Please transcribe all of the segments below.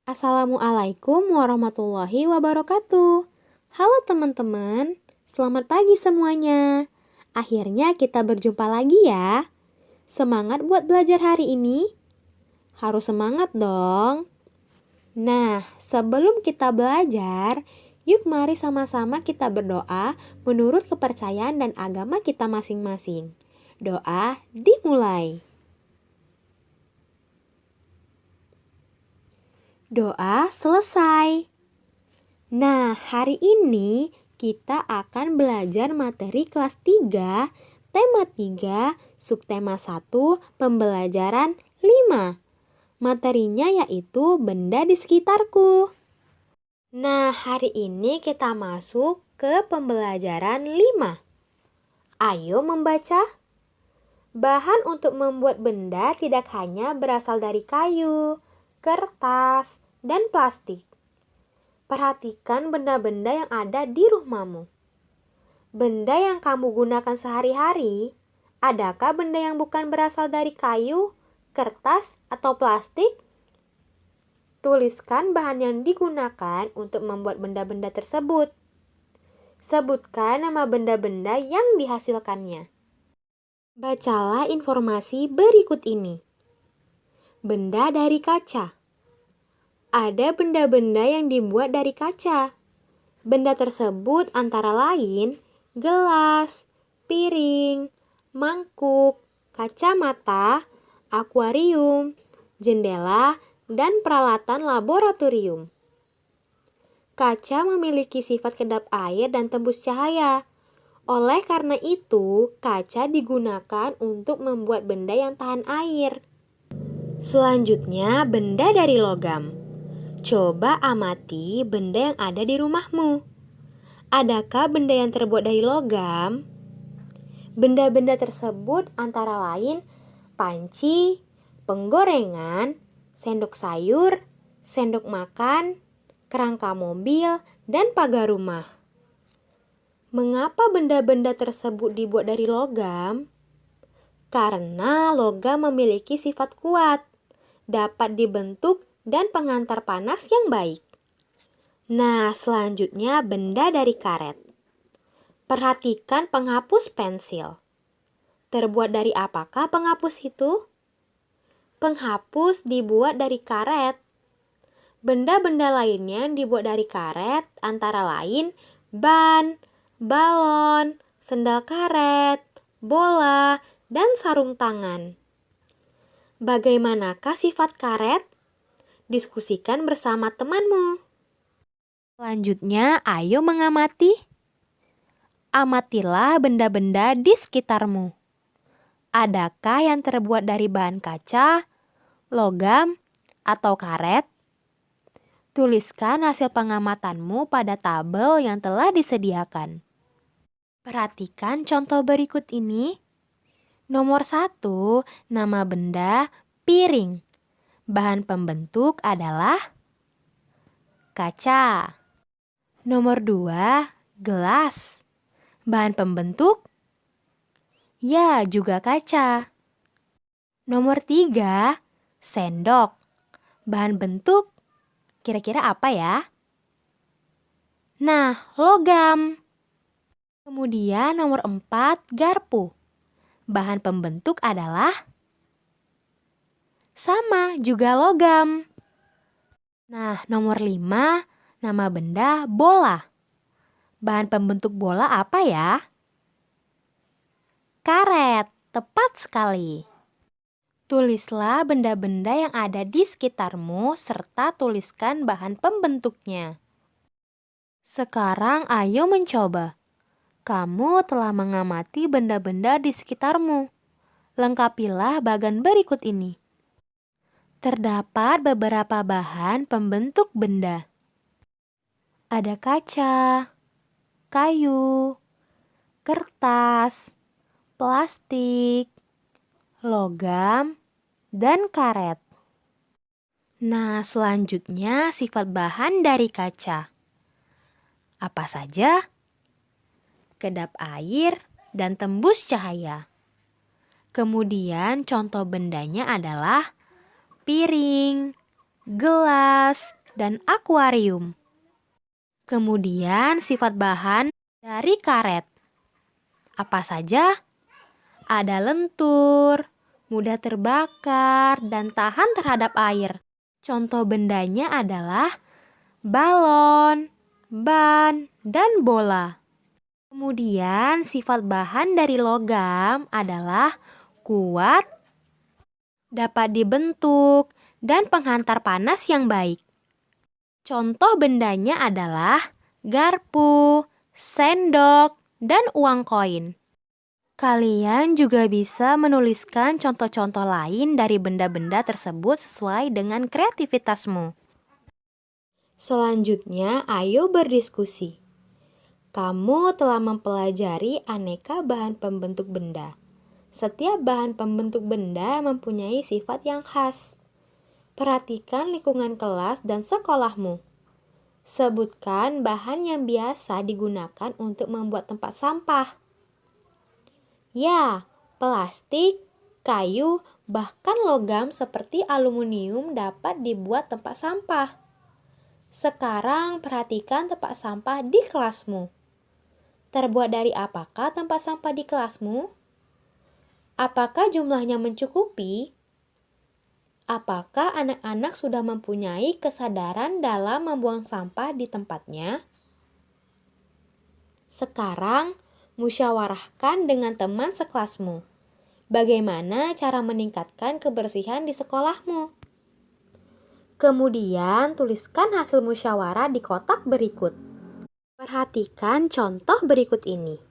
Assalamualaikum warahmatullahi wabarakatuh. Halo teman-teman, selamat pagi semuanya. Akhirnya kita berjumpa lagi ya. Semangat buat belajar hari ini? Harus semangat dong. Nah, sebelum kita belajar, yuk mari sama-sama kita berdoa menurut kepercayaan dan agama kita masing-masing. Doa dimulai. Doa selesai. Nah, hari ini kita akan belajar materi kelas 3, tema 3, subtema 1, pembelajaran 5. Materinya yaitu benda di sekitarku. Nah, hari ini kita masuk ke pembelajaran 5. Ayo membaca. Bahan untuk membuat benda tidak hanya berasal dari kayu, kertas, dan plastik. Perhatikan benda-benda yang ada di rumahmu. Benda yang kamu gunakan sehari-hari, adakah benda yang bukan berasal dari kayu, kertas, atau plastik? Tuliskan bahan yang digunakan untuk membuat benda-benda tersebut. Sebutkan nama benda-benda yang dihasilkannya. Bacalah informasi berikut ini. Benda dari kaca. Ada benda-benda yang dibuat dari kaca. Benda tersebut antara lain gelas, piring, mangkuk, kacamata, akuarium, jendela, dan peralatan laboratorium. Kaca memiliki sifat kedap air dan tembus cahaya. Oleh karena itu, kaca digunakan untuk membuat benda yang tahan air. Selanjutnya, benda dari logam. Coba amati benda yang ada di rumahmu. Adakah benda yang terbuat dari logam? Benda-benda tersebut antara lain panci, penggorengan, sendok sayur, sendok makan, kerangka mobil, dan pagar rumah. Mengapa benda-benda tersebut dibuat dari logam? Karena logam memiliki sifat kuat, dapat dibentuk, dan pengantar panas yang baik. Nah, selanjutnya benda dari karet. Perhatikan penghapus pensil. Terbuat dari apakah penghapus itu? Penghapus dibuat dari karet. Benda-benda lainnya yang dibuat dari karet antara lain ban, balon, sendal karet, bola, dan sarung tangan. Bagaimanakah sifat karet? Diskusikan bersama temanmu. Selanjutnya, ayo mengamati. Amatilah benda-benda di sekitarmu. Adakah yang terbuat dari bahan kaca, logam, atau karet? Tuliskan hasil pengamatanmu pada tabel yang telah disediakan. Perhatikan contoh berikut ini. Nomor 1, nama benda piring. Bahan pembentuk adalah kaca. Nomor 2, gelas. Bahan pembentuk? Ya, juga kaca. Nomor 3, sendok. Bahan bentuk? Kira-kira apa ya? Nah, logam. Kemudian nomor 4, garpu. Bahan pembentuk adalah sama, juga logam. Nah, nomor 5, nama benda bola. Bahan pembentuk bola apa ya? Karet, tepat sekali. Tulislah benda-benda yang ada di sekitarmu serta tuliskan bahan pembentuknya. Sekarang ayo mencoba. Kamu telah mengamati benda-benda di sekitarmu. Lengkapilah bagan berikut ini. Terdapat beberapa bahan pembentuk benda. Ada kaca, kayu, kertas, plastik, logam, dan karet. Nah, selanjutnya sifat bahan dari kaca. Apa saja? Kedap air dan tembus cahaya. Kemudian contoh bendanya adalah piring, gelas, dan akuarium. Kemudian sifat bahan dari karet. Apa saja? Ada lentur, mudah terbakar, dan tahan terhadap air. Contoh bendanya adalah balon, ban, dan bola. Kemudian sifat bahan dari logam adalah kuat, dapat dibentuk, dan penghantar panas yang baik. Contoh bendanya adalah garpu, sendok, dan uang koin. Kalian juga bisa menuliskan contoh-contoh lain dari benda-benda tersebut sesuai dengan kreativitasmu. Selanjutnya, ayo berdiskusi. Kamu telah mempelajari aneka bahan pembentuk benda. Setiap bahan pembentuk benda mempunyai sifat yang khas. Perhatikan lingkungan kelas dan sekolahmu. Sebutkan bahan yang biasa digunakan untuk membuat tempat sampah. Ya, plastik, kayu, bahkan logam seperti aluminium dapat dibuat tempat sampah. Sekarang perhatikan tempat sampah di kelasmu. Terbuat dari apakah tempat sampah di kelasmu? Apakah jumlahnya mencukupi? Apakah anak-anak sudah mempunyai kesadaran dalam membuang sampah di tempatnya? Sekarang, musyawarahkan dengan teman sekelasmu. Bagaimana cara meningkatkan kebersihan di sekolahmu? Kemudian, tuliskan hasil musyawarah di kotak berikut. Perhatikan contoh berikut ini.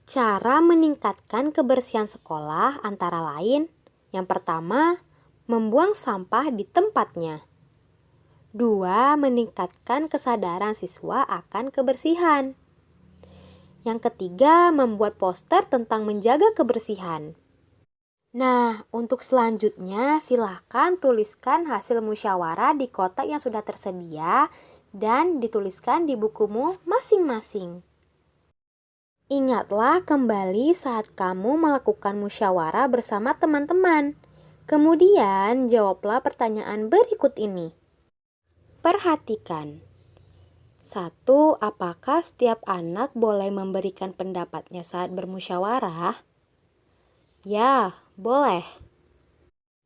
Cara meningkatkan kebersihan sekolah antara lain, yang pertama, membuang sampah di tempatnya. 2. Meningkatkan kesadaran siswa akan kebersihan. Yang ketiga, membuat poster tentang menjaga kebersihan. Nah, untuk selanjutnya silahkan tuliskan hasil musyawarah di kotak yang sudah tersedia dan dituliskan di bukumu masing-masing. Ingatlah kembali saat kamu melakukan musyawarah bersama teman-teman. Kemudian, jawablah pertanyaan berikut ini. Perhatikan. 1. Apakah setiap anak boleh memberikan pendapatnya saat bermusyawarah? Ya, boleh.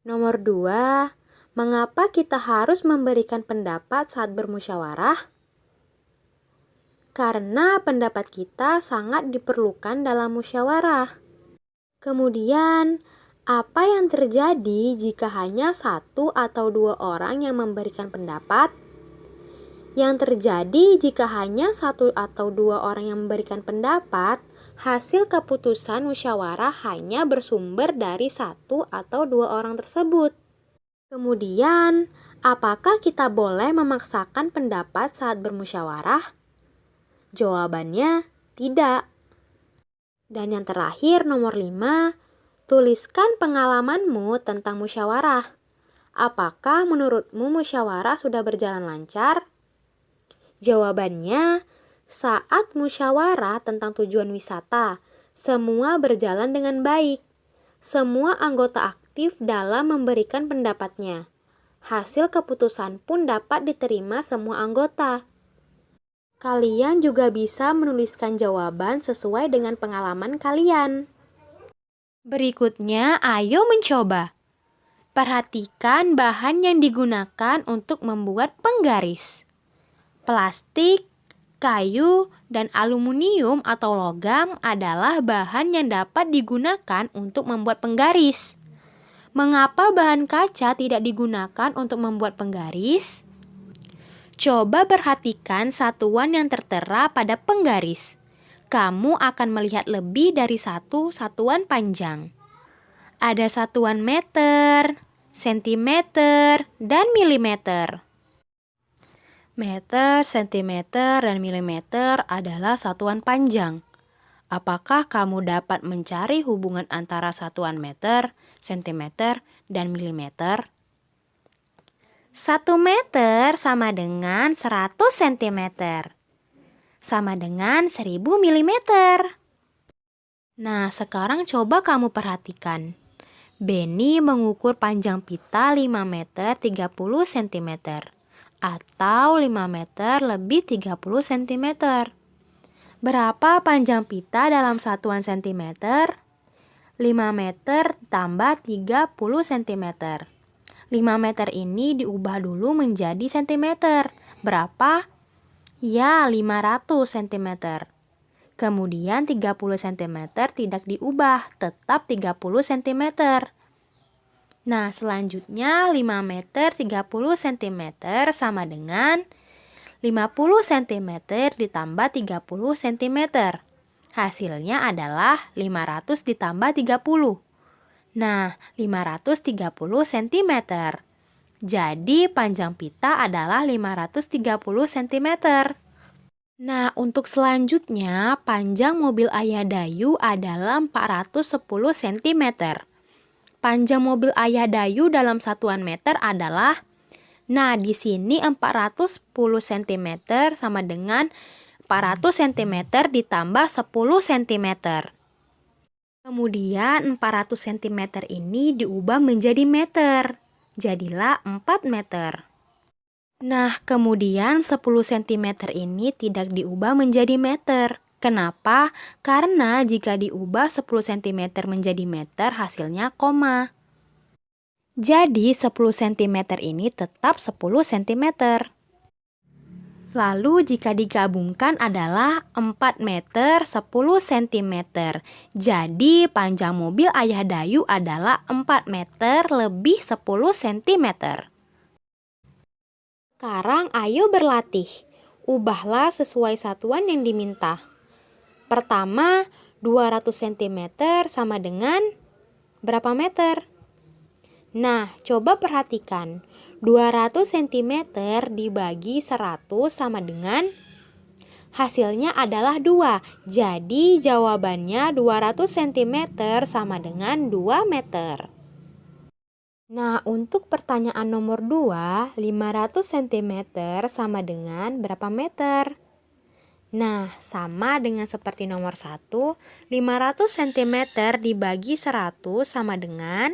Nomor 2. Mengapa kita harus memberikan pendapat saat bermusyawarah? Karena pendapat kita sangat diperlukan dalam musyawarah. Kemudian, apa yang terjadi jika hanya 1 atau 2 orang yang memberikan pendapat? Yang terjadi jika hanya 1 atau 2 orang yang memberikan pendapat, hasil keputusan musyawarah hanya bersumber dari 1 atau 2 orang tersebut. Kemudian, apakah kita boleh memaksakan pendapat saat bermusyawarah? Jawabannya, tidak. Dan yang terakhir, nomor 5. Tuliskan pengalamanmu tentang musyawarah. Apakah menurutmu musyawarah sudah berjalan lancar? Jawabannya, saat musyawarah tentang tujuan wisata, semua berjalan dengan baik. Semua anggota aktif dalam memberikan pendapatnya. Hasil keputusan pun dapat diterima semua anggota. Kalian juga bisa menuliskan jawaban sesuai dengan pengalaman kalian. Berikutnya, ayo mencoba. Perhatikan bahan yang digunakan untuk membuat penggaris. Plastik, kayu, dan aluminium atau logam adalah bahan yang dapat digunakan untuk membuat penggaris. Mengapa bahan kaca tidak digunakan untuk membuat penggaris? Coba perhatikan satuan yang tertera pada penggaris. Kamu akan melihat lebih dari satu satuan panjang. Ada satuan meter, sentimeter, dan milimeter. Meter, sentimeter, dan milimeter adalah satuan panjang. Apakah kamu dapat mencari hubungan antara satuan meter, sentimeter, dan milimeter? 1 meter sama dengan 100 sentimeter. Sama dengan 1000 milimeter. Nah, sekarang coba kamu perhatikan. Benny mengukur panjang pita 5 meter 30 cm. atau 5 meter lebih 30 cm. Berapa panjang pita dalam satuan cm? 5 meter tambah 30 cm. 5 meter ini diubah dulu menjadi cm. Berapa? Ya, 500 cm. Kemudian 30 cm tidak diubah, tetap 30 cm. Nah, selanjutnya 5 meter 30 cm sama dengan 50 cm ditambah 30 cm. Hasilnya adalah 500 ditambah 30. Nah, 530 cm. Jadi panjang pita adalah 530 cm. Nah, untuk selanjutnya, panjang mobil Ayah Dayu adalah 410 cm. Panjang mobil Ayah Dayu dalam satuan meter adalah, nah di sini 410 cm sama dengan 400 cm ditambah 10 cm. Kemudian 400 cm ini diubah menjadi meter. Jadilah 4 meter. Nah, kemudian 10 cm ini tidak diubah menjadi meter. Kenapa? Karena jika diubah 10 cm menjadi meter, hasilnya koma. Jadi 10 cm ini tetap 10 cm. Lalu jika digabungkan adalah 4 meter 10 cm. Jadi panjang mobil Ayah Dayu adalah 4 meter lebih 10 cm. Sekarang ayo berlatih. Ubahlah sesuai satuan yang diminta. Pertama, 200 cm sama dengan berapa meter? Nah, coba perhatikan. 200 cm dibagi 100 sama dengan, hasilnya adalah 2. Jadi jawabannya 200 cm sama dengan 2 meter. Nah, untuk pertanyaan nomor 2, 500 cm sama dengan berapa meter? Nah, sama dengan seperti nomor 1, 500 cm dibagi 100 sama dengan,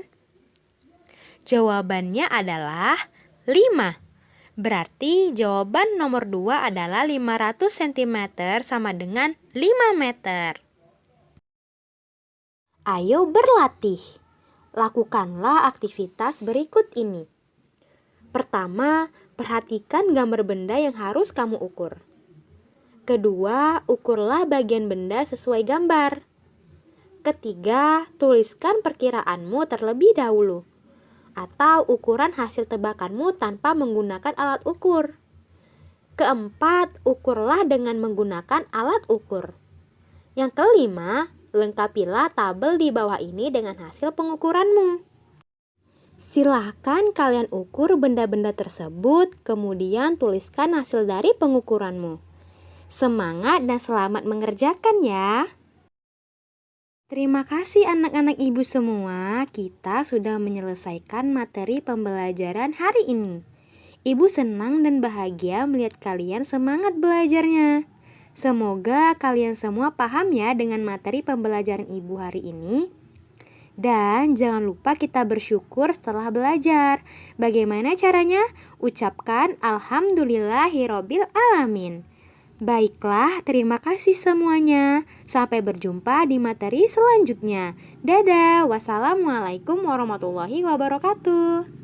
jawabannya adalah 5. Berarti jawaban nomor 2 adalah 500 cm sama dengan 5 meter. Ayo berlatih. Lakukanlah aktivitas berikut ini. Pertama, perhatikan gambar benda yang harus kamu ukur. Kedua, ukurlah bagian benda sesuai gambar. Ketiga, tuliskan perkiraanmu terlebih dahulu, atau ukuran hasil tebakanmu tanpa menggunakan alat ukur. Keempat, ukurlah dengan menggunakan alat ukur. Yang kelima, lengkapilah tabel di bawah ini dengan hasil pengukuranmu. Silahkan kalian ukur benda-benda tersebut, kemudian tuliskan hasil dari pengukuranmu. Semangat dan selamat mengerjakan ya! Terima kasih anak-anak ibu semua, kita sudah menyelesaikan materi pembelajaran hari ini. Ibu senang dan bahagia melihat kalian semangat belajarnya. Semoga kalian semua paham ya dengan materi pembelajaran ibu hari ini. Dan jangan lupa kita bersyukur setelah belajar. Bagaimana caranya? Ucapkan Alhamdulillahirobbil alamin. Baiklah, terima kasih semuanya. Sampai berjumpa di materi selanjutnya. Dadah, wassalamualaikum warahmatullahi wabarakatuh.